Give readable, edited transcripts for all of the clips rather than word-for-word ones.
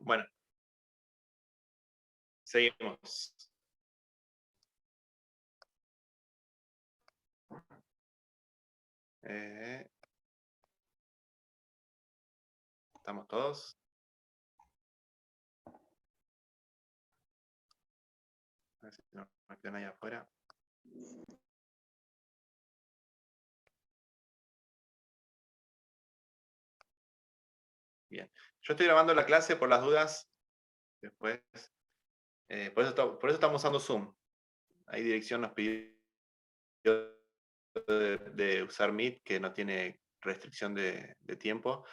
Bueno, seguimos. ¿Estamos todos? A ver si no me quedan ahí afuera. Bien. Yo estoy grabando la clase por las dudas. Después. Por eso estamos usando Zoom. Ahí dirección nos pidió de usar Meet, que no tiene restricción de tiempo.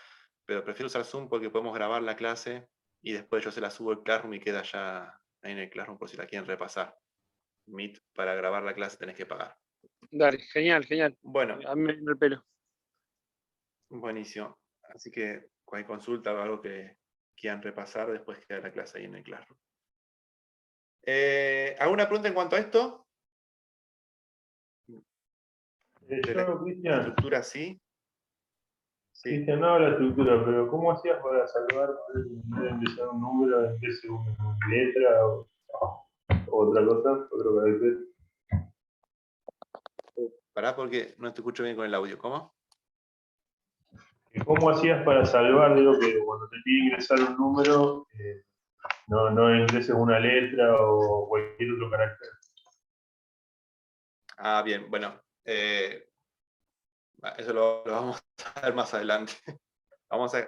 Pero prefiero usar Zoom porque podemos grabar la clase y después yo se la subo al Classroom y queda ya ahí en el Classroom por si la quieren repasar. Meet, para grabar la clase tenés que pagar. Dale, genial, genial. Bueno. A mí me viene el pelo. Buenísimo. Así que cualquier consulta o algo que quieran repasar, después queda la clase ahí en el Classroom. ¿Alguna pregunta en cuanto a esto? Yo, Cristian. ¿Estructura sí? Sí. Cristian, no la estructura, pero ¿cómo hacías para salvar en vez de empezar un número, en vez de una letra o otra cosa, otro carácter? Pará porque no te escucho bien con el audio. ¿Cómo? ¿Cómo hacías para salvar, digo, que cuando te pide ingresar un número, no ingreses una letra o cualquier otro carácter? Ah, bien, bueno. Eso lo vamos a ver más adelante.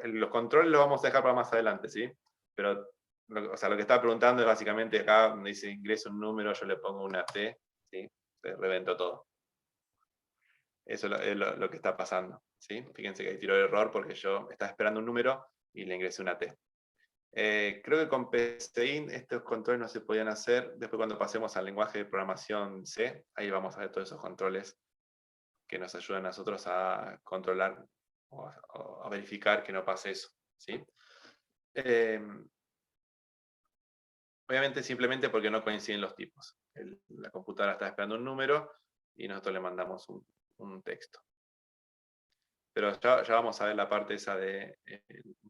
Los controles los vamos a dejar para más adelante, ¿sí? Pero lo que estaba preguntando es básicamente acá, donde dice ingreso un número, yo le pongo una T, ¿sí? Se reventó todo. Eso es lo que está pasando, ¿sí? Fíjense que ahí tiró el error porque yo estaba esperando un número y le ingresé una T. Creo que con PCIN estos controles no se podían hacer. Después cuando pasemos al lenguaje de programación C, ahí vamos a ver todos esos controles que nos ayudan a nosotros a controlar o a verificar que no pase eso, ¿sí? Obviamente simplemente porque no coinciden los tipos. La computadora está esperando un número y nosotros le mandamos un texto. Pero ya vamos a ver la parte esa en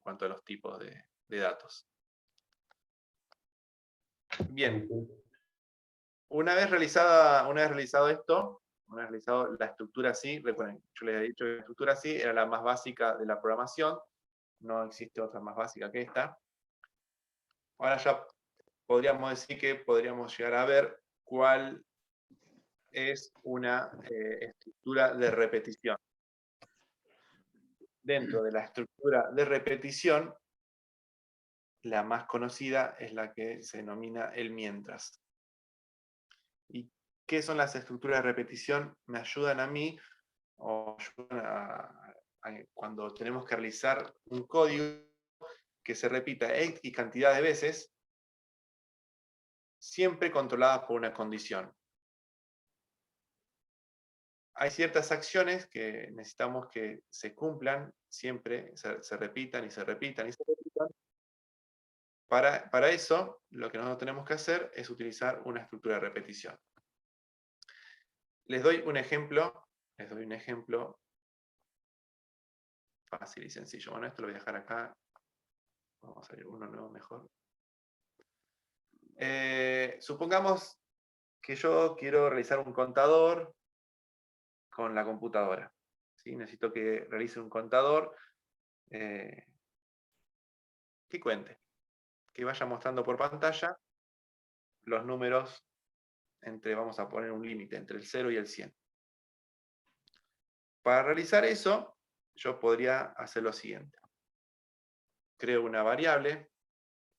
cuanto a los tipos de datos. Bien. Una vez realizado esto, una vez realizado la estructura así, recuerden, yo les he dicho que la estructura así era la más básica de la programación, no existe otra más básica que esta. Ahora ya podríamos decir que podríamos llegar a ver cuál es una estructura de repetición. Dentro de la estructura de repetición, la más conocida es la que se denomina el mientras. ¿Y qué son las estructuras de repetición? Me ayudan a mí, o ayudan cuando tenemos que realizar un código que se repita X cantidad de veces, siempre controlada por una condición. Hay ciertas acciones que necesitamos que se cumplan, siempre se repitan y se repitan y se repitan. Para eso, lo que nosotros tenemos que hacer es utilizar una estructura de repetición. Les doy un ejemplo fácil y sencillo. Bueno, esto lo voy a dejar acá. Vamos a ver uno nuevo mejor. Supongamos que yo quiero realizar un contador con la computadora. ¿Sí? Necesito que realice un contador que cuente, que vaya mostrando por pantalla los números vamos a poner un límite, entre el 0 y el 100. Para realizar eso, yo podría hacer lo siguiente. Creo una variable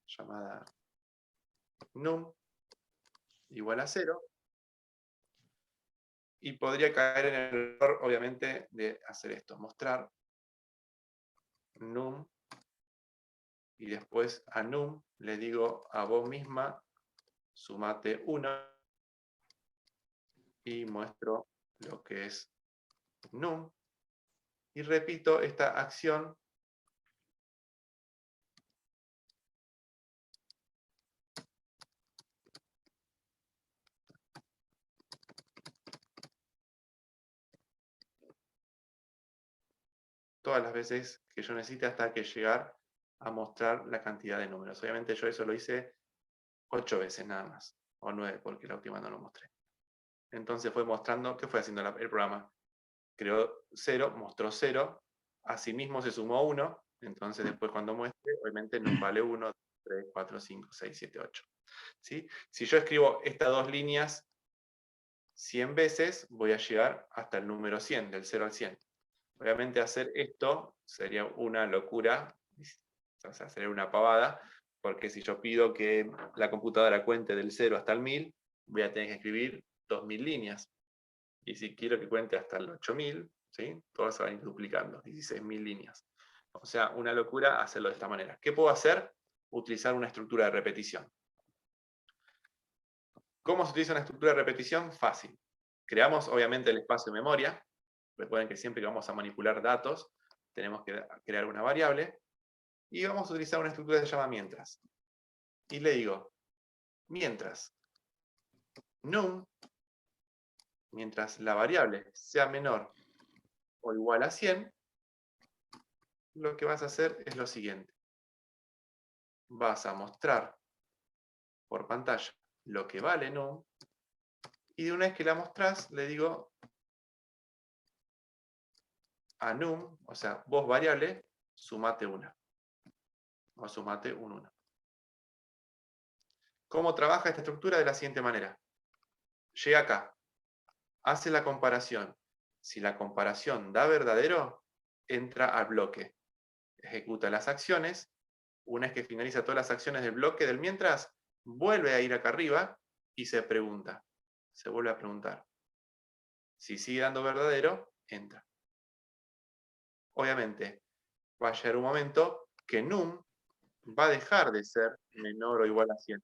llamada num igual a 0 y podría caer en el error, obviamente, de hacer esto, mostrar num y después a num le digo a vos misma sumate 1 y muestro lo que es num y repito esta acción todas las veces que yo necesite hasta que llegar a mostrar la cantidad de números. Obviamente yo eso lo hice 8 veces nada más, o 9, porque la última no lo mostré. Entonces fue mostrando, ¿qué fue haciendo el programa? Creó 0, mostró 0, asimismo se sumó 1, entonces después cuando muestre, obviamente num vale 1, 3, 4, 5, 6, 7, 8. ¿Sí? Si yo escribo estas dos líneas 100 veces, voy a llegar hasta el número 100, del 0 al 100. Obviamente hacer esto sería una locura, o sea, sería una pavada, porque si yo pido que la computadora cuente del 0 hasta el 1000, voy a tener que escribir 2000 líneas. Y si quiero que cuente hasta el 8000, ¿sí? Todo se va a ir duplicando, 16000 líneas. O sea, una locura hacerlo de esta manera. ¿Qué puedo hacer? Utilizar una estructura de repetición. ¿Cómo se utiliza una estructura de repetición? Fácil. Creamos, obviamente, el espacio de memoria. Recuerden que siempre que vamos a manipular datos, tenemos que crear una variable. Y vamos a utilizar una estructura que se llama mientras. Y le digo, mientras num, mientras la variable sea menor o igual a 100, lo que vas a hacer es lo siguiente. Vas a mostrar por pantalla lo que vale num, y de una vez que la mostrás, le digo a num, o sea, vos variable, sumate una. O sumate un 1. ¿Cómo trabaja esta estructura? De la siguiente manera. Llega acá, hace la comparación. Si la comparación da verdadero, entra al bloque. Ejecuta las acciones. Una vez que finaliza todas las acciones del bloque del mientras, vuelve a ir acá arriba y se pregunta. Se vuelve a preguntar. Si sigue dando verdadero, entra. Obviamente, va a llegar un momento que num va a dejar de ser menor o igual a 100.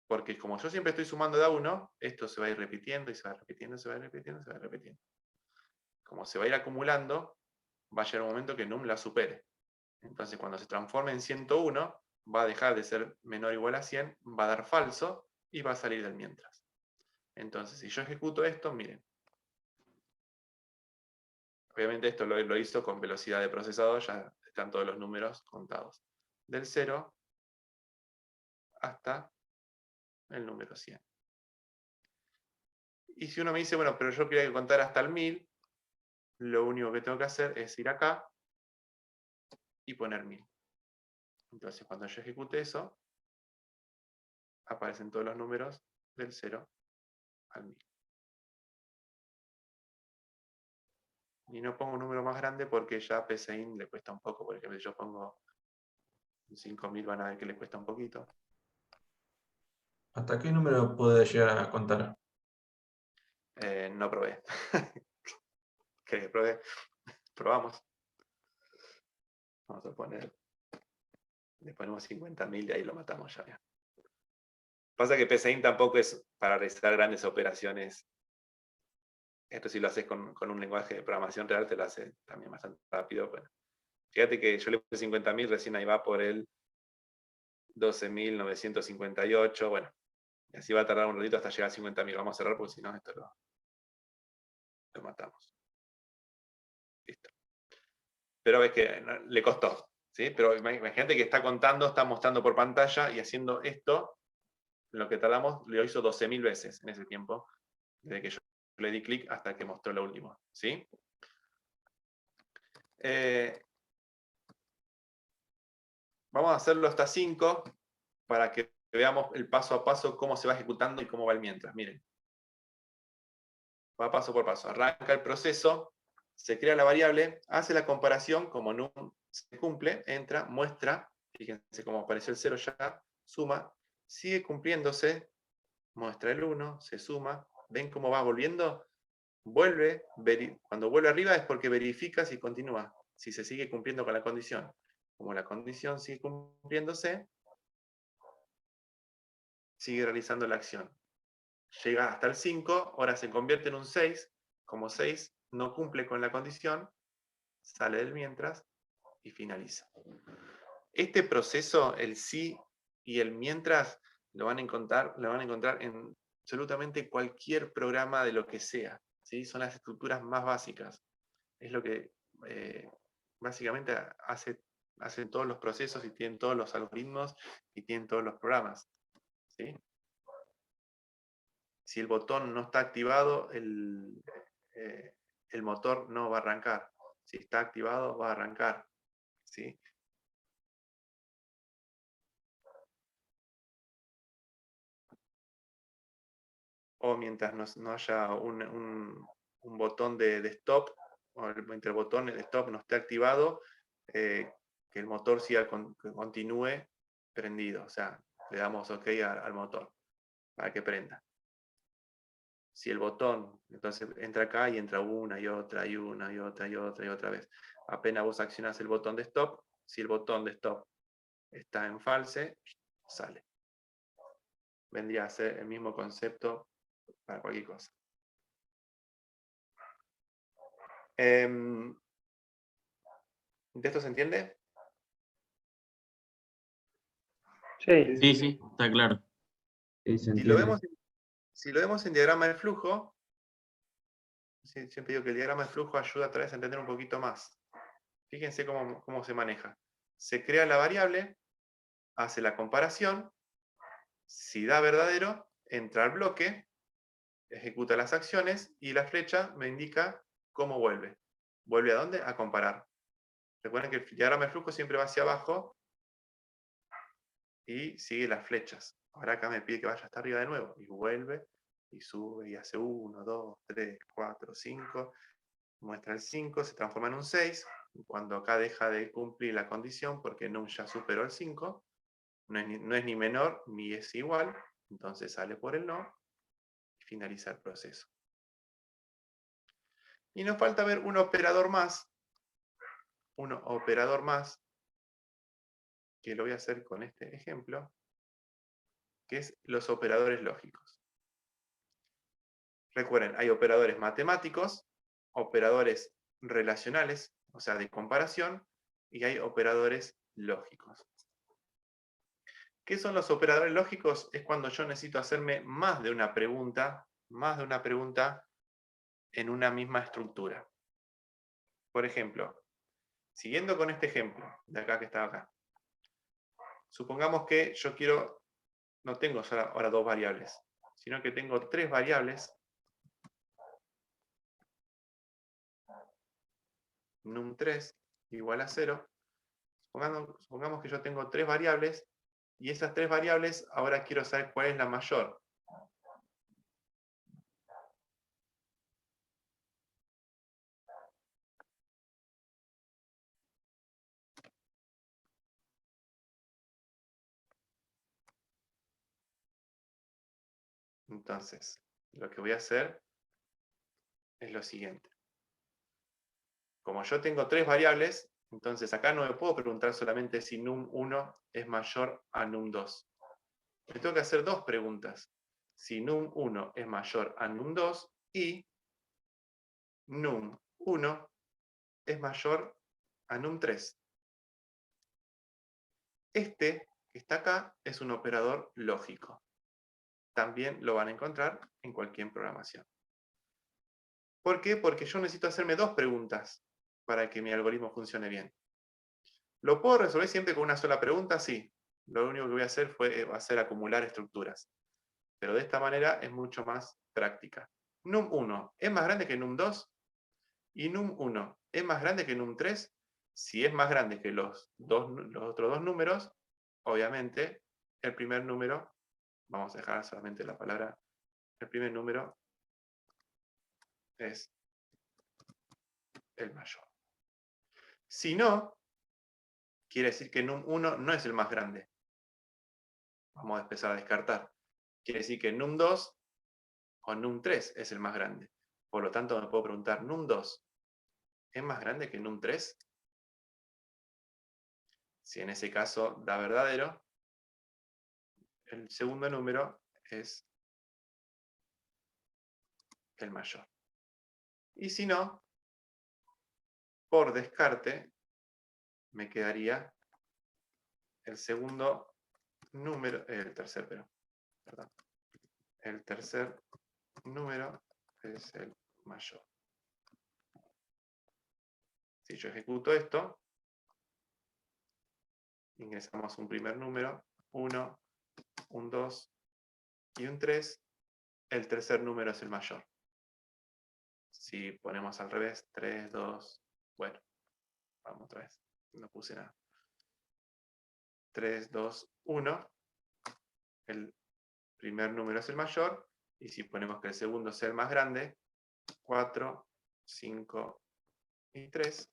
Porque como yo siempre estoy sumando de a 1, esto se va a ir repitiendo y se va repitiendo, se va repitiendo, se va repitiendo. Como se va a ir acumulando, va a llegar un momento que num la supere. Entonces cuando se transforme en 101, va a dejar de ser menor o igual a 100, va a dar falso y va a salir del mientras. Entonces si yo ejecuto esto, miren. Obviamente esto lo hizo con velocidad de procesador, ya están todos los números contados. Del 0 hasta el número 100. Y si uno me dice, bueno, pero yo quería contar hasta el 1000, lo único que tengo que hacer es ir acá y poner 1000. Entonces cuando yo ejecute eso, aparecen todos los números del 0 al 1000. Y no pongo un número más grande porque ya a PCIN le cuesta un poco. Por ejemplo, si yo pongo 5000, van a ver que le cuesta un poquito. ¿Hasta qué número puede llegar a contar? No probé. ¿Querés que pruebe? Probamos. Vamos a poner. Le ponemos 50.000 y ahí lo matamos ya. Pasa que PCIN tampoco es para realizar grandes operaciones. Esto si lo haces con un lenguaje de programación real, te lo hace también bastante rápido. Bueno, fíjate que yo le puse 50.000, recién ahí va por el 12.958. Bueno, y así va a tardar un ratito hasta llegar a 50.000. Vamos a cerrar porque si no, esto lo matamos. Listo. Pero ves que le costó. ¿Sí? Pero imagínate que está contando, está mostrando por pantalla y haciendo esto, lo que tardamos, lo hizo 12.000 veces en ese tiempo, desde que yo le di clic hasta que mostró lo último. ¿Sí? Vamos a hacerlo hasta 5 para que veamos el paso a paso cómo se va ejecutando y cómo va el mientras. Miren. Va paso por paso. Arranca el proceso, se crea la variable, hace la comparación, como num se cumple, entra, muestra, fíjense cómo apareció el 0 ya, suma, sigue cumpliéndose, muestra el 1, se suma, ¿ven cómo va volviendo? Vuelve, cuando vuelve arriba es porque verifica si continúa, si se sigue cumpliendo con la condición. Como la condición sigue cumpliéndose, sigue realizando la acción. Llega hasta el 5, ahora se convierte en un 6, como 6 no cumple con la condición, sale del mientras y finaliza. Este proceso, el sí y el mientras, lo van a encontrar en absolutamente cualquier programa de lo que sea. ¿Sí? Son las estructuras más básicas. Es lo que básicamente hace hacen todos los procesos y tienen todos los algoritmos y tienen todos los programas. ¿Sí? Si el botón no está activado, el motor no va a arrancar. Si está activado, va a arrancar. ¿Sí? O mientras no haya un botón de stop, o mientras el botón de stop no esté activado, que el motor siga que continúe prendido. O sea, le damos OK al motor para que prenda. Si el botón, entonces entra acá y entra una y otra y una y otra y otra y otra vez. Apenas vos accionás el botón de stop, si el botón de stop está en false, sale. Vendría a ser el mismo concepto para cualquier cosa. ¿De esto se entiende? Sí. Sí, sí, está claro. Sí, se Si lo entiende. vemos en diagrama de flujo, siempre digo que el diagrama de flujo ayuda a través a entender un poquito más. Fíjense cómo se maneja. Se crea la variable, hace la comparación, si da verdadero, entra al bloque, ejecuta las acciones y la flecha me indica cómo vuelve. ¿Vuelve a dónde? A comparar. Recuerden que el diagrama de flujo siempre va hacia abajo y sigue las flechas. Ahora acá me pide que vaya hasta arriba de nuevo y vuelve y sube y hace 1, 2, 3, 4, 5. Muestra el 5, se transforma en un 6. Cuando acá deja de cumplir la condición porque num ya superó el 5, no es ni menor ni es igual, entonces sale por el no y finaliza el proceso. Y nos falta ver un operador más, que lo voy a hacer con este ejemplo, que es los operadores lógicos. Recuerden, hay operadores matemáticos, operadores relacionales, o sea, de comparación, y hay operadores lógicos. ¿Qué son los operadores lógicos? Es cuando yo necesito hacerme más de una pregunta en una misma estructura. Por ejemplo, siguiendo con este ejemplo, de acá que está acá. Supongamos que yo no tengo ahora dos variables, sino que tengo tres variables, num3 igual a 0. Supongamos que yo tengo tres variables, y esas tres variables ahora quiero saber cuál es la mayor. Entonces, lo que voy a hacer es lo siguiente. Como yo tengo tres variables, entonces acá no me puedo preguntar solamente si num1 es mayor a num2. Me tengo que hacer dos preguntas. Si num1 es mayor a num2 y num1 es mayor a num3. Este que está acá es un operador lógico. También lo van a encontrar en cualquier programación. ¿Por qué? Porque yo necesito hacerme dos preguntas para que mi algoritmo funcione bien. ¿Lo puedo resolver siempre con una sola pregunta? Sí. Lo único que voy a hacer va a ser acumular estructuras. Pero de esta manera es mucho más práctica. Num1 es más grande que num2 y num1 es más grande que num3. Si es más grande que los otros dos números, obviamente el primer número, vamos a dejar solamente la palabra, el primer número es el mayor. Si no, quiere decir que num1 no es el más grande. Vamos a empezar a descartar. Quiere decir que num2 o num3 es el más grande. Por lo tanto, me puedo preguntar, ¿num2 es más grande que num3? Si en ese caso da verdadero, el segundo número es el mayor. Y si no, por descarte, me quedaría el segundo número, el tercer número es el mayor. Si yo ejecuto esto, ingresamos un primer número, 1, un 2 y un 3, el tercer número es el mayor. Si ponemos al revés, 3, 2, bueno, vamos otra vez, no puse nada. 3, 2, 1, el primer número es el mayor, y si ponemos que el segundo sea el más grande, 4, 5 y 3,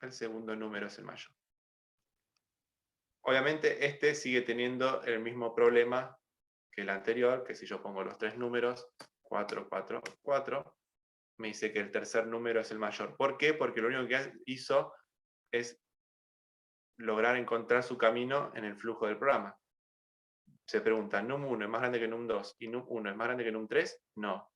el segundo número es el mayor. Obviamente este sigue teniendo el mismo problema que el anterior, que si yo pongo los tres números, 4, 4, 4, me dice que el tercer número es el mayor. ¿Por qué? Porque lo único que hizo es lograr encontrar su camino en el flujo del programa. Se pregunta, ¿num 1 es más grande que num 2 y num 1 es más grande que num 3? No.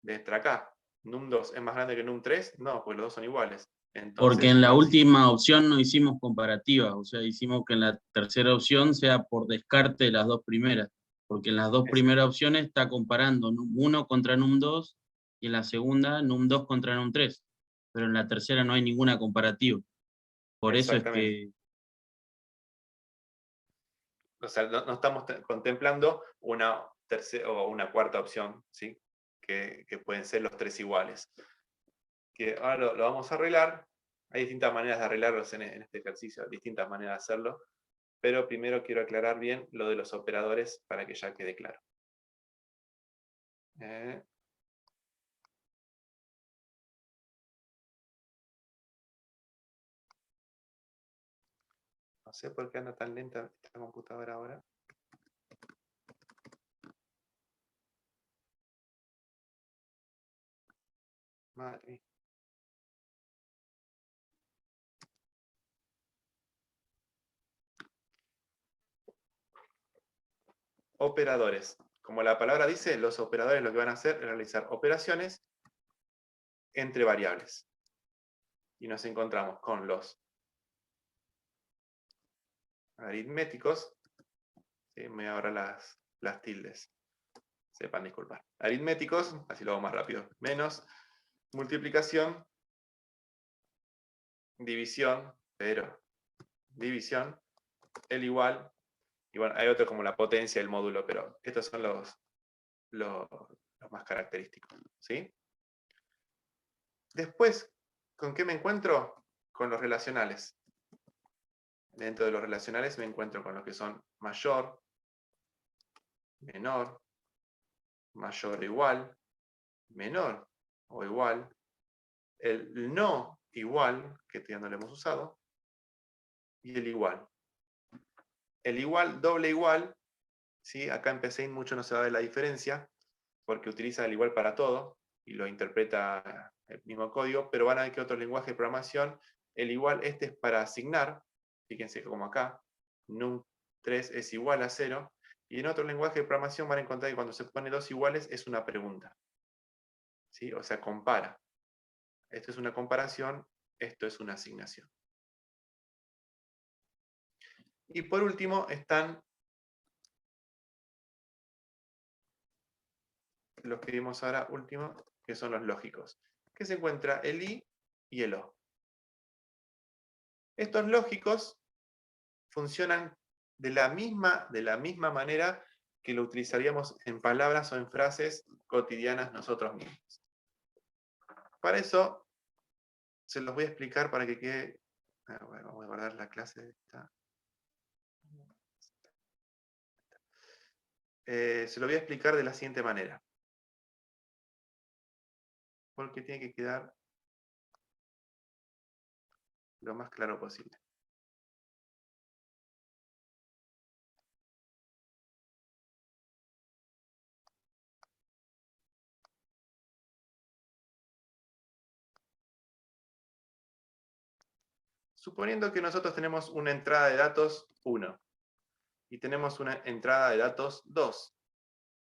Desde acá, ¿num 2 es más grande que num 3? No, pues los dos son iguales. Entonces, porque en la última opción no hicimos comparativas, o sea, hicimos que en la tercera opción sea por descarte de las dos primeras, porque en las dos primeras opciones está comparando num 1 contra num 2 y en la segunda num 2 contra num 3, pero en la tercera no hay ninguna comparativa. Por eso es que... O sea, no estamos contemplando una tercera o una cuarta opción, ¿sí? Que pueden ser los tres iguales. Que ahora lo vamos a arreglar. Hay distintas maneras de arreglarlos en este ejercicio, distintas maneras de hacerlo, pero primero quiero aclarar bien lo de los operadores para que ya quede claro. No sé por qué anda tan lenta esta computadora ahora. Madre mía. Operadores. Como la palabra dice, los operadores lo que van a hacer es realizar operaciones entre variables. Y nos encontramos con los aritméticos. ¿Sí? Me abro las tildes. Sepan disculpar. Aritméticos, así lo hago más rápido. Menos multiplicación, división, pero división, el igual. Y bueno, hay otro como la potencia del módulo, pero estos son los más característicos. ¿Sí? Después, ¿con qué me encuentro? Con los relacionales. Dentro de los relacionales me encuentro con los que son mayor, menor, mayor o igual, menor o igual, el no igual, que ya no lo hemos usado, y el igual. El igual, doble igual, ¿sí? Acá en PCIN mucho no se va a ver la diferencia, porque utiliza el igual para todo, y lo interpreta el mismo código, pero van a ver que otro lenguaje de programación, el igual este es para asignar, fíjense como acá, num3 es igual a 0, y en otro lenguaje de programación van a encontrar que cuando se pone dos iguales es una pregunta. ¿Sí? O sea, compara. Esto es una comparación, esto es una asignación. Y por último están los que vimos ahora último, que son los lógicos, que se encuentra el i y el o. Estos lógicos funcionan de la misma manera que lo utilizaríamos en palabras o en frases cotidianas nosotros mismos. Para eso, se los voy a explicar para que quede... Bueno, vamos a guardar la clase de esta. Se lo voy a explicar de la siguiente manera. Porque tiene que quedar lo más claro posible. Suponiendo que nosotros tenemos una entrada de datos 1 y tenemos una entrada de datos 2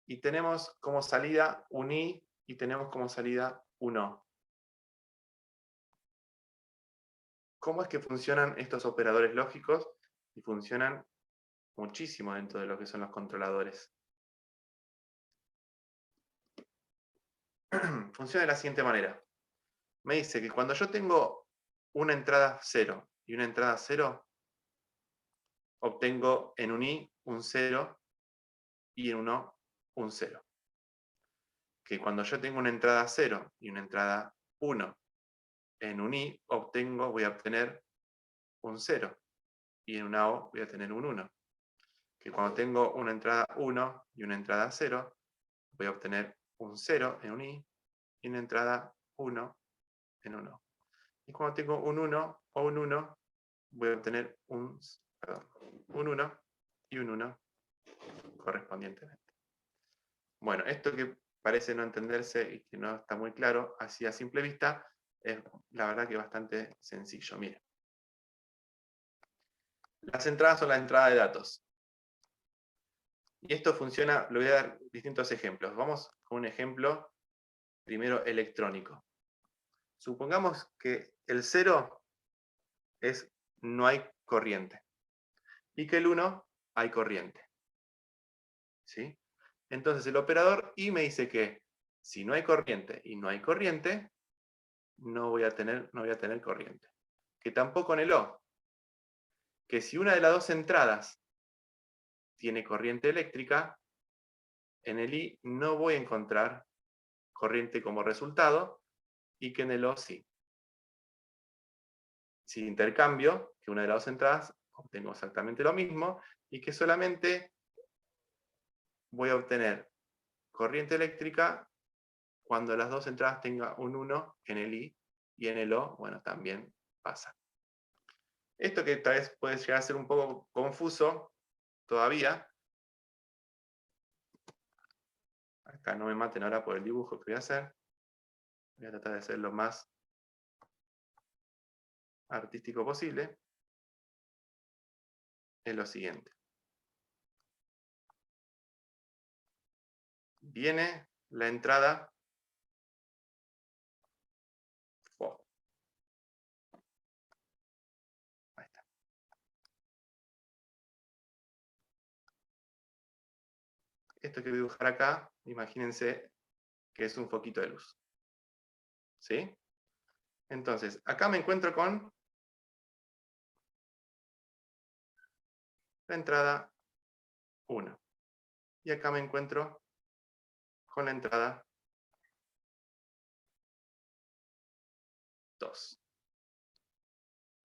y tenemos como salida un i y tenemos como salida un o. ¿Cómo es que funcionan estos operadores lógicos? Y funcionan muchísimo dentro de lo que son los controladores. Funciona de la siguiente manera. Me dice que cuando yo tengo una entrada 0 y una entrada 0, obtengo en un i un 0 y en un o un 0. Que cuando yo tengo una entrada 0 y una entrada 1 en un i, voy a obtener un 0 y en una o voy a tener un 1. Que cuando tengo una entrada 1 y una entrada 0, voy a obtener un 0 en un i y una entrada 1 en un o. Y cuando tengo un 1 o un 1, voy a obtener un 1 y un 1 correspondientemente. Bueno, esto que parece no entenderse y que no está muy claro, así a simple vista, es la verdad que bastante sencillo. Miren. Las entradas son la entrada de datos. Y esto funciona, le voy a dar distintos ejemplos. Vamos con un ejemplo, primero electrónico. Supongamos que el 0 es no hay corriente. Y que el 1 hay corriente. ¿Sí? Entonces el operador I me dice que si no hay corriente y no hay corriente, no voy a tener corriente. Que tampoco en el O. Que si una de las dos entradas tiene corriente eléctrica, en el I no voy a encontrar corriente como resultado, y que en el O sí. Si intercambio, que una de las dos entradas obtengo exactamente lo mismo, y que solamente voy a obtener corriente eléctrica cuando las dos entradas tengan un 1 en el I, y en el O, bueno, también pasa. Esto que tal vez puede llegar a ser un poco confuso todavía. Acá no me maten ahora por el dibujo que voy a hacer. Voy a tratar de ser lo más artístico posible. Es lo siguiente. Viene la entrada FO. Ahí está. Esto que voy a dibujar acá, imagínense que es un foquito de luz. ¿Sí? Entonces, acá me encuentro con la entrada 1. Y acá me encuentro con la entrada 2.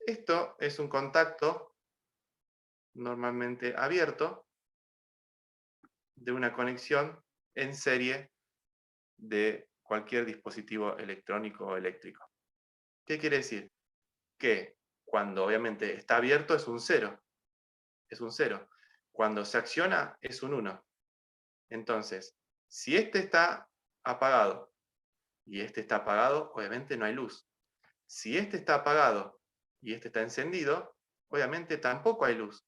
Esto es un contacto normalmente abierto de una conexión en serie de cualquier dispositivo electrónico o eléctrico. ¿Qué quiere decir? Que cuando obviamente está abierto es un 0. Es un 0. Cuando se acciona es un 1. Entonces, si este está apagado y este está apagado, obviamente no hay luz. Si este está apagado y este está encendido, obviamente tampoco hay luz,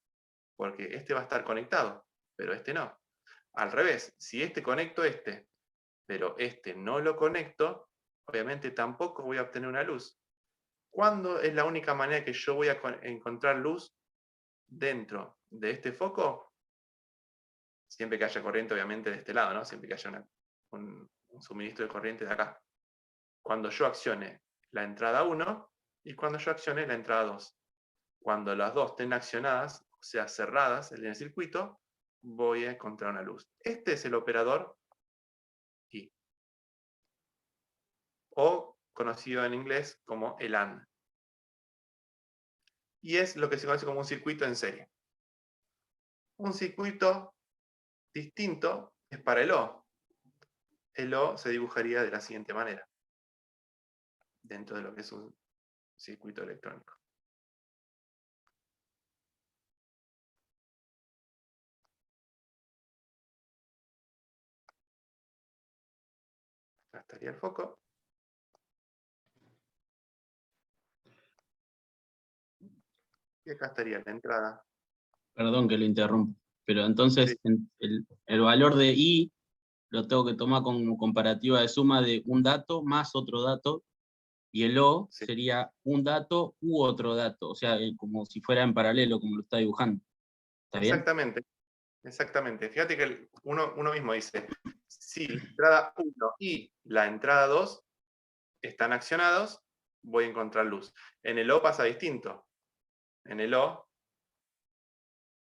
porque este va a estar conectado, pero este no. Al revés, si este conecto este, pero este no lo conecto, obviamente tampoco voy a obtener una luz. ¿Cuándo es la única manera que yo voy a encontrar luz dentro de este foco? Siempre que haya corriente, obviamente, de este lado, ¿no? Siempre que haya un suministro de corriente de acá. Cuando yo accione la entrada 1 y cuando yo accione la entrada 2. Cuando las dos estén accionadas, o sea, cerradas en el circuito, voy a encontrar una luz. Este es el operador I. O conocido en inglés como el AND. Y es lo que se conoce como un circuito en serie. Un circuito distinto es para el O. El O se dibujaría de la siguiente manera, dentro de lo que es un circuito electrónico. Acá estaría el foco. Y acá estaría la entrada. Perdón que lo interrumpa, pero entonces Sí. el valor de I lo tengo que tomar como comparativa de suma de un dato más otro dato, y el O Sí. sería un dato u otro dato, o sea, como si fuera en paralelo, como lo está dibujando. ¿Está bien? Exactamente. Exactamente. Fíjate que uno mismo dice, si la entrada 1 y la entrada 2 están accionados, voy a encontrar luz. En el O pasa distinto. En el O,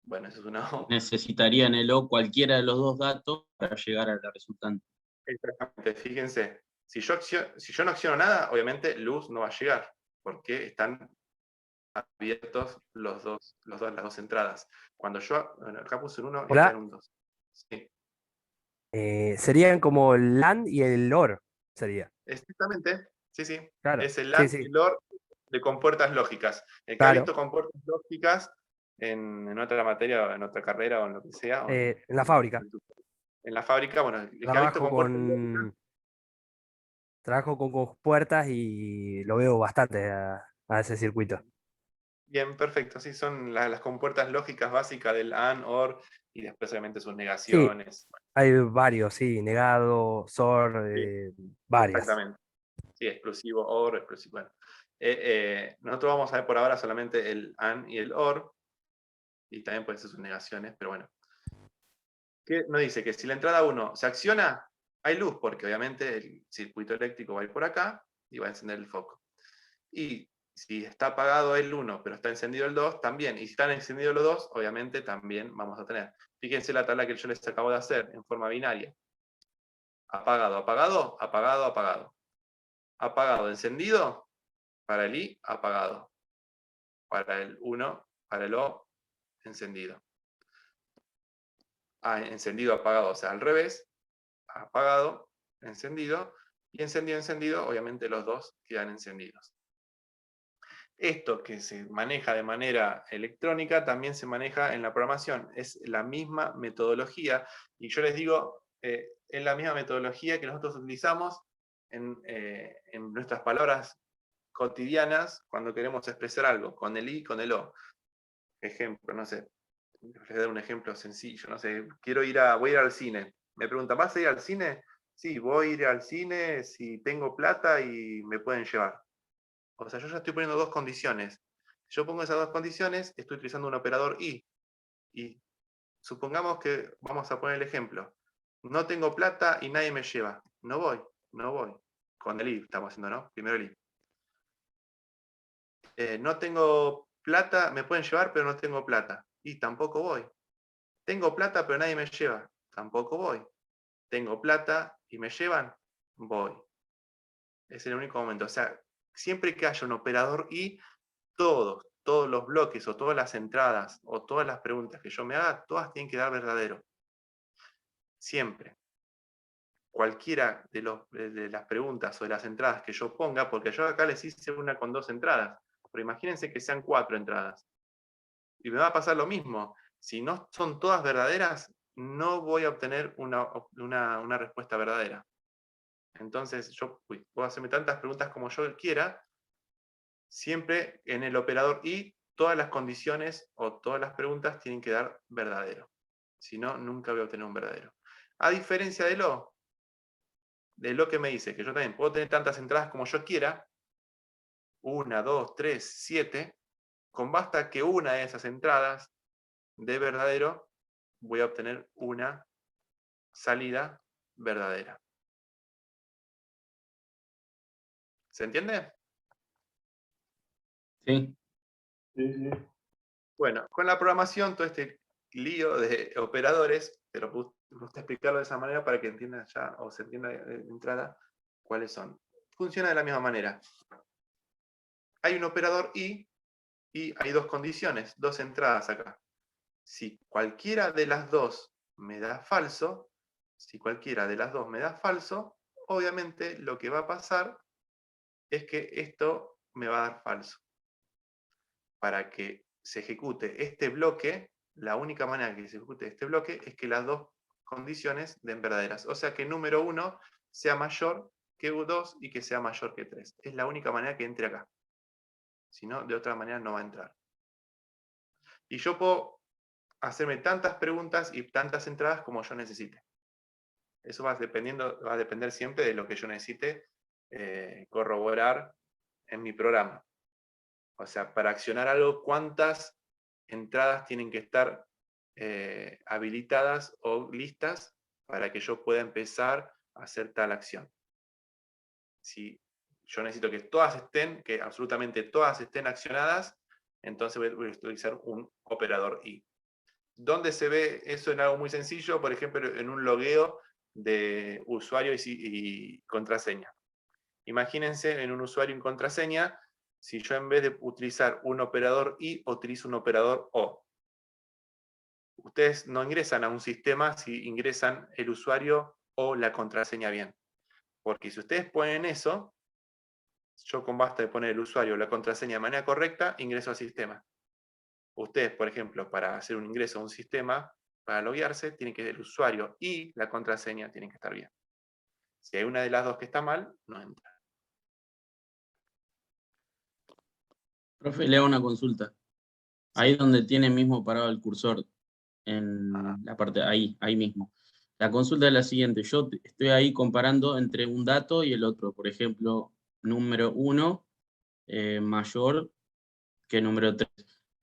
Bueno, eso es una O. Necesitaría en el O cualquiera de los dos datos para llegar a la resultante. Exactamente, fíjense. Si yo no acciono nada, obviamente luz no va a llegar, porque están abiertos las dos entradas. Cuando yo, bueno, acá puse un 1 y acá Hola. en un 2. Sí, Serían como el LAN y el OR, sería. exactamente. Sí, sí. Claro. Es el Sí, AND y sí, el OR de compuertas lógicas. El que ha claro. visto compuertas lógicas en otra materia o en otra carrera o en lo que sea, En la fábrica. en la fábrica, bueno, el que ha visto Trabajo compuertas lógicas, con, trabajo con puertas y lo veo bastante a ese circuito. bien, perfecto. Sí, son las compuertas lógicas básicas del AND, OR y después obviamente sus Sí, negaciones. hay varios, sí, negado, SOR, Sí, varias. exactamente. Sí, explosivo, OR, explosivo. Bueno, nosotros vamos a ver por ahora solamente el AND y el OR, y también pueden ser sus negaciones, pero bueno. ¿Qué nos dice? Que si la entrada 1 se acciona, hay luz, porque obviamente el circuito eléctrico va a ir por acá y va a encender el foco. Y si está apagado el 1, pero está encendido el 2, también. Y si están encendidos los dos, obviamente también vamos a tener. Fíjense la tabla que yo les acabo de hacer en forma binaria. Apagado, apagado, apagado, apagado. Apagado, encendido, para el I, apagado. Para el 1, para el O, encendido. Encendido, apagado, o sea, al revés. Apagado, encendido. Y encendido, encendido, obviamente los dos quedan encendidos. Esto que se maneja de manera electrónica también se maneja en la programación. Es la misma metodología. Y yo les digo, es la misma metodología que nosotros utilizamos en nuestras palabras cotidianas cuando queremos expresar algo, con el I, con el O. Ejemplo, no sé, les voy a dar un ejemplo sencillo, no sé, voy a ir al cine. Me preguntan, ¿vas a ir al cine? Sí, voy a ir al cine si tengo plata y me pueden llevar. O sea, yo ya estoy poniendo dos condiciones. Si yo pongo esas dos condiciones, estoy utilizando un operador I. Y supongamos que, vamos a poner el ejemplo, no tengo plata y nadie me lleva. No voy, no voy. Con el I estamos haciendo, ¿no? Primero el I. No tengo plata, me pueden llevar, pero no tengo plata. Y tampoco voy. Tengo plata, pero nadie me lleva. Tampoco voy. Tengo plata y me llevan. Voy. Es el único momento. O sea, siempre que haya un operador I, todos los bloques o todas las entradas o todas las preguntas que yo me haga, todas tienen que dar verdadero. Siempre. Cualquiera de las preguntas o de las entradas que yo ponga, porque yo acá les hice una con dos entradas, pero imagínense que sean 4 entradas. Y me va a pasar lo mismo. Si no son todas verdaderas, no voy a obtener una respuesta verdadera. Entonces yo puedo hacerme tantas preguntas como yo quiera, siempre en el operador I, todas las condiciones o todas las preguntas tienen que dar verdadero. Si no, nunca voy a obtener un verdadero. A diferencia de lo que me dice, que yo también puedo tener tantas entradas como yo quiera, 1, 2, 3, 7, con basta que una de esas entradas de verdadero, voy a obtener una salida verdadera. ¿Se entiende? Sí, Sí, sí. Bueno, con la programación, todo este lío de operadores, pero me gusta explicarlo de esa manera para que entiendan ya, o se entienda de entrada, cuáles son. Funciona de la misma manera. Hay un operador I y hay dos condiciones, dos entradas acá. Si cualquiera de las dos me da falso, obviamente lo que va a pasar es que esto me va a dar falso. Para que se ejecute este bloque, la única manera que se ejecute este bloque es que las dos condiciones den verdaderas. O sea que número 1 sea mayor que 2 y que sea mayor que 3. Es la única manera que entre acá. Si no, de otra manera no va a entrar. Y yo puedo hacerme tantas preguntas y tantas entradas como yo necesite. Eso va a depender siempre de lo que yo necesite corroborar en mi programa. O sea, para accionar algo, ¿cuántas entradas tienen que estar habilitadas o listas para que yo pueda empezar a hacer tal acción? Si yo necesito que absolutamente todas estén accionadas, entonces voy a utilizar un operador I. ¿Dónde se ve eso en algo muy sencillo? Por ejemplo, en un logueo de usuario y contraseña. Imagínense en un usuario y contraseña, si yo en vez de utilizar un operador I, utilizo un operador O. Ustedes no ingresan a un sistema si ingresan el usuario o la contraseña bien. Porque si ustedes ponen eso, yo con basta de poner el usuario o la contraseña de manera correcta, ingreso al sistema. Ustedes, por ejemplo, para hacer un ingreso a un sistema, para loguearse, tienen que el usuario y la contraseña tienen que estar bien. Si hay una de las dos que está mal, no entra. Profe, le hago una consulta. Ahí donde tiene mismo parado el cursor, en la parte, ahí mismo. La consulta es la siguiente, yo estoy ahí comparando entre un dato y el otro. Por ejemplo, número 1 mayor que número 3.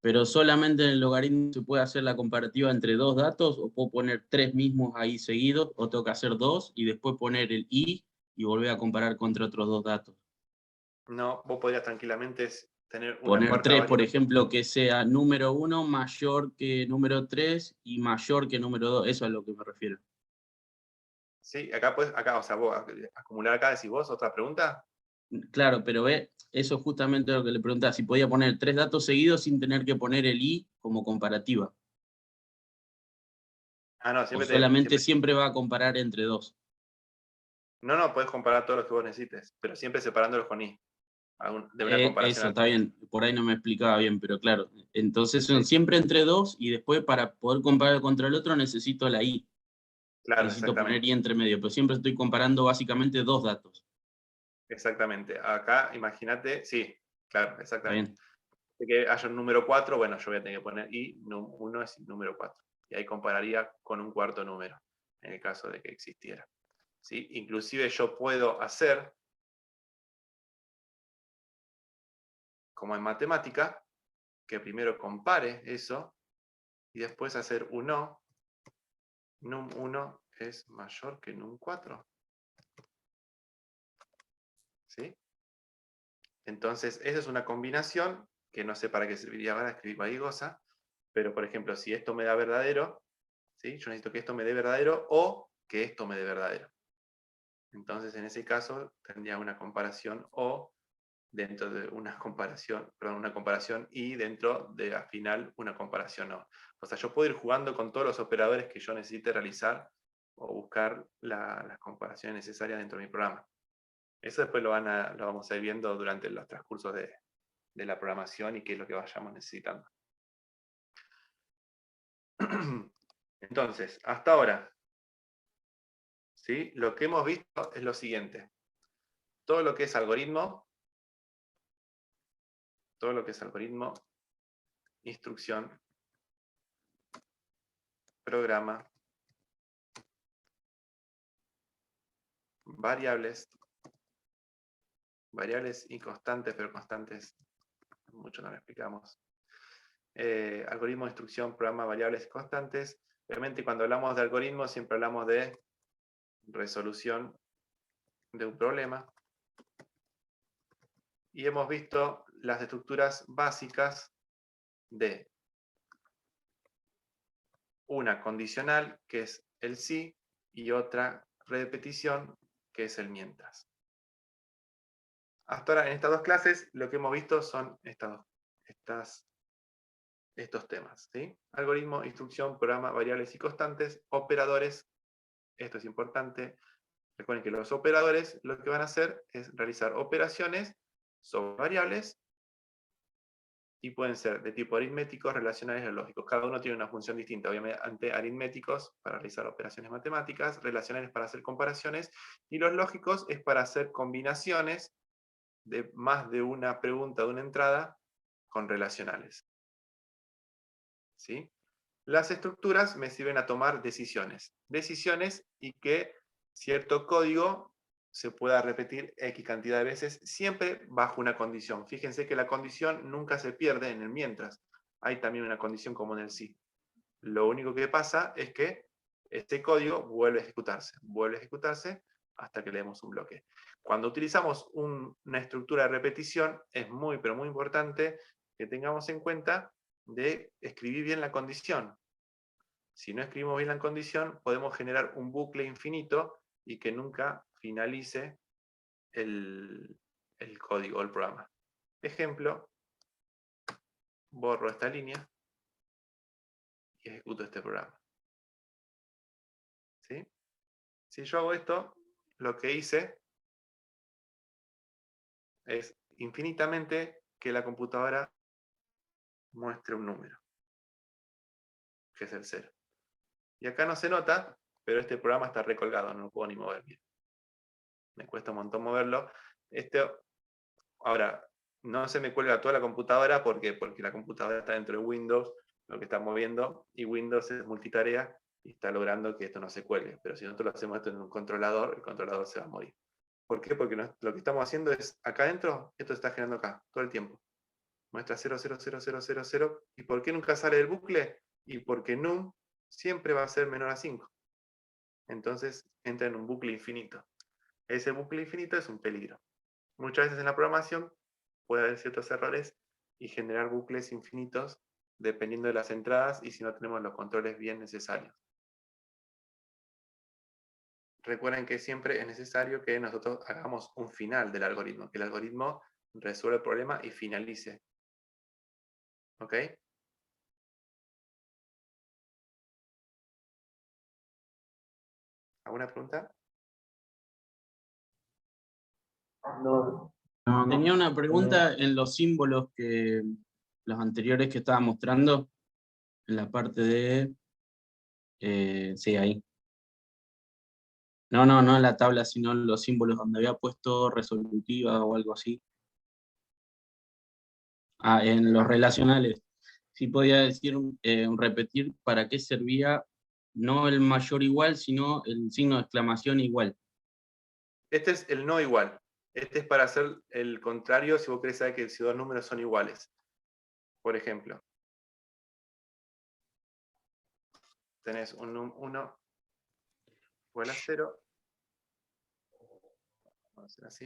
Pero solamente en el logaritmo se puede hacer la comparativa entre dos datos, o puedo poner 3 mismos ahí seguidos, o tengo que hacer 2 y después poner el i y volver a comparar contra otros dos datos. No, vos podrías tranquilamente tener una Poner cuarta 3, por variable. ejemplo, que sea número 1 mayor que número 3 y mayor que número 2. Eso es a lo que me refiero. Sí, acá, o sea, vos acumular acá, decís vos, otra pregunta. Claro, pero eso es justamente lo que le preguntaba, si podía poner 3 datos seguidos sin tener que poner el i como comparativa. Ah, no, O solamente siempre va a comparar entre dos. No, podés comparar todos los que vos necesites, pero siempre separándolos con i. De una comparación Eso está bien, por ahí no me explicaba bien, pero claro. Entonces son Sí. siempre entre dos y después para poder comparar contra el otro necesito la i. Claro, Necesito poner exactamente. i entre medio, pero siempre estoy comparando básicamente dos datos. Exactamente. Acá, imagínate, sí, claro, ¿Está exactamente. bien? De que haya un número 4, bueno, yo voy a tener que poner i, 1 es número 4. Y ahí compararía con un cuarto número, en el caso de que existiera. ¿Sí? Inclusive yo puedo hacer, como en matemática, que primero compare eso y después hacer un o. Num1 es mayor que num4. ¿Sí? Entonces, esa es una combinación que no sé para qué serviría para escribir cualquier pero por ejemplo, si esto me da verdadero, ¿sí? Yo necesito que esto me dé verdadero o que esto me dé verdadero. Entonces, en ese caso, tendría una comparación o dentro de una comparación y dentro de al final una comparación o. O sea, yo puedo ir jugando con todos los operadores que yo necesite realizar o buscar las comparaciones necesarias dentro de mi programa. Eso después lo vamos a ir viendo durante los transcursos de la programación y qué es lo que vayamos necesitando. Entonces, hasta ahora, ¿sí? Lo que hemos visto es lo siguiente. Todo lo que es algoritmo, instrucción, programa, variables y constantes, pero constantes, mucho no lo explicamos. Algoritmo, instrucción, programa, variables y constantes. Obviamente cuando hablamos de algoritmo siempre hablamos de resolución de un problema. Y hemos visto las estructuras básicas de una condicional, que es el si, y otra repetición, que es el mientras. Hasta ahora, en estas dos clases, lo que hemos visto son estos temas. ¿Sí? Algoritmo, instrucción, programa, variables y constantes, operadores. Esto es importante. Recuerden que los operadores lo que van a hacer es realizar operaciones sobre variables y pueden ser de tipo aritméticos, relacionales o lógicos. Cada uno tiene una función distinta. Obviamente aritméticos para realizar operaciones matemáticas, relacionales para hacer comparaciones, y los lógicos es para hacer combinaciones de más de una pregunta de una entrada con relacionales. ¿Sí? Las estructuras me sirven a tomar decisiones. Decisiones y que cierto código se pueda repetir X cantidad de veces, siempre bajo una condición. Fíjense que la condición nunca se pierde en el mientras. Hay también una condición como en el sí. Lo único que pasa es que este código vuelve a ejecutarse hasta que leemos un bloque. Cuando utilizamos una estructura de repetición, es muy, pero muy importante que tengamos en cuenta de escribir bien la condición. Si no escribimos bien la condición, podemos generar un bucle infinito y que nunca finalice el código o el programa. Ejemplo, borro esta línea y ejecuto este programa. ¿Sí? Si yo hago esto, lo que hice es infinitamente que la computadora muestre un número, que es el 0. Y acá no se nota, pero este programa está recolgado, no lo puedo ni mover bien. Me cuesta un montón moverlo. Ahora, no se me cuelga toda la computadora porque la computadora está dentro de Windows, lo que está moviendo, y Windows es multitarea y está logrando que esto no se cuelgue. Pero si nosotros lo hacemos esto en un controlador, el controlador se va a morir. ¿Por qué? Porque lo que estamos haciendo es, acá adentro, esto se está generando acá, todo el tiempo. Muestra 0, 0, 0, 0, 0, 0. ¿Y por qué nunca sale del bucle? Y porque num siempre va a ser menor a 5. Entonces entra en un bucle infinito. Ese bucle infinito es un peligro. Muchas veces en la programación puede haber ciertos errores y generar bucles infinitos dependiendo de las entradas y si no tenemos los controles bien necesarios. Recuerden que siempre es necesario que nosotros hagamos un final del algoritmo, que el algoritmo resuelva el problema y finalice. ¿Ok? ¿Alguna pregunta? No, No, Tenía no. una pregunta en los símbolos que los anteriores que estaba mostrando, en la parte de... sí, ahí. No en la tabla, sino en los símbolos donde había puesto resolutiva o algo así. Ah, en los relacionales. Sí podía decir, repetir para qué servía no el mayor igual, sino el signo de exclamación igual. Este es el no igual. Este es para hacer el contrario si vos querés saber que si dos números son iguales. Por ejemplo, tenés un 1 igual a 0. Vamos a hacer así.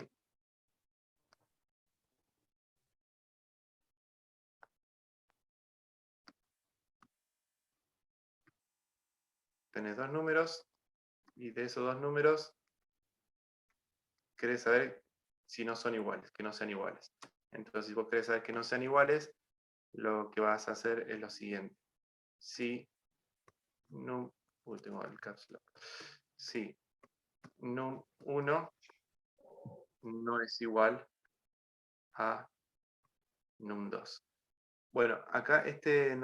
Tenés dos números y de esos dos números querés saber si no son iguales, que no sean iguales. Entonces, si vos querés saber que no sean iguales, lo que vas a hacer es lo siguiente. Si num, tengo el caps lock. Si num1 no es igual a num2. Bueno, acá este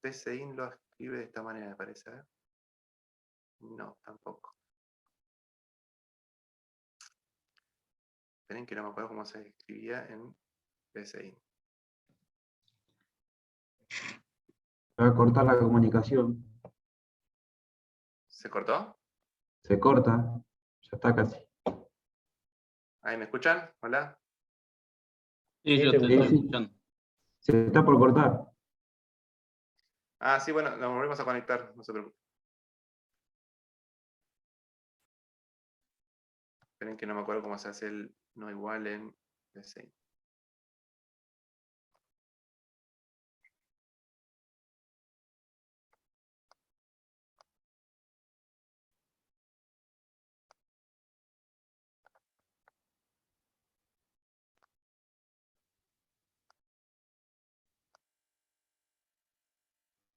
PCIN lo escribe de esta manera, me parece. ¿Eh? No, tampoco. Esperen que no me acuerdo cómo se escribía en PCIN. Va a cortar la comunicación. ¿Se cortó? Se corta. Ya está casi. ¿Ahí me escuchan? ¿Hola? Sí, Sí, yo te te Sí, estoy sí. escuchando. Se está por cortar. Ah, sí, bueno, nos volvemos a conectar, no se preocupen. Esperen que no me acuerdo cómo se hace el no igual en PCIN.